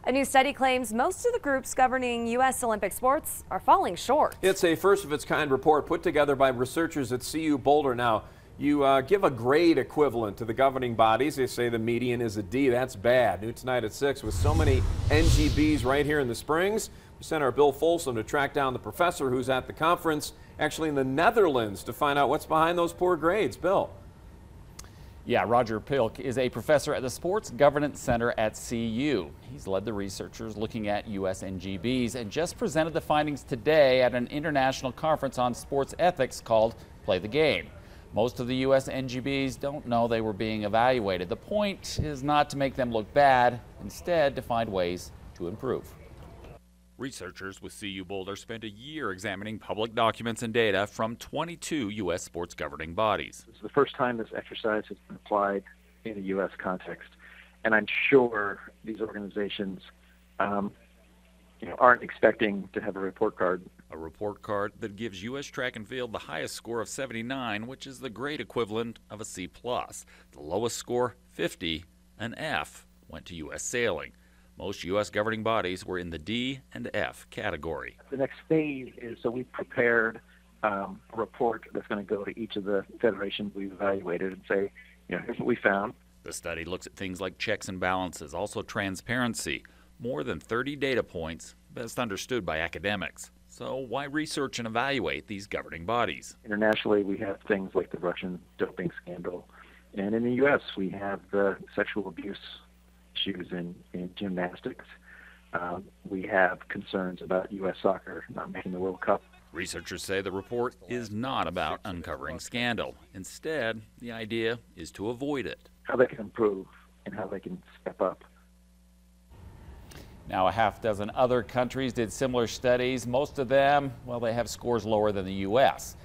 A new study claims most of the groups governing U.S. Olympic sports are falling short. It's a first-of-its-kind report put together by researchers at CU Boulder. Now, you give a grade equivalent to the governing bodies. They say the median is a D. That's bad. New tonight at 6 with so many NGBs right here in the Springs. We sent our Bill Folsom to track down the professor who's at the conference, actually in the Netherlands, to find out what's behind those poor grades. Bill. Yeah, Roger Pilk is a professor at the Sports Governance Center at CU. He's led the researchers looking at U.S. NGBs and just presented the findings today at an international conference on sports ethics called Play the Game. Most of the U.S. NGBs don't know they were being evaluated. The point is not to make them look bad, instead to find ways to improve. Researchers with CU Boulder spent a year examining public documents and data from 22 U.S. sports governing bodies. This is the first time this exercise has been applied in a U.S. context, and I'm sure these organizations aren't expecting to have a report card. A report card that gives U.S. track and field the highest score of 79, which is the grade equivalent of a C+. The lowest score, 50, an F, went to U.S. sailing. Most U.S. governing bodies were in the D and F category. The next phase is, so we've prepared a report that's going to go to each of the federations we've evaluated and say, here's what we found. The study looks at things like checks and balances, also transparency. More than 30 data points, best understood by academics. So why research and evaluate these governing bodies? Internationally, we have things like the Russian doping scandal. And in the U.S., we have the sexual abuse issues in gymnastics. We have concerns about U.S. soccer not making the World Cup. Researchers say the report is not about uncovering scandal. Instead, the idea is to avoid it. How they can improve and how they can step up. Now, a half dozen other countries did similar studies. Most of them, well, they have scores lower than the U.S.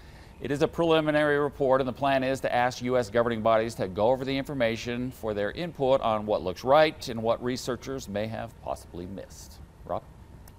It is a preliminary report, and the plan is to ask U.S. governing bodies to go over the information for their input on what looks right and what researchers may have possibly missed. Rob?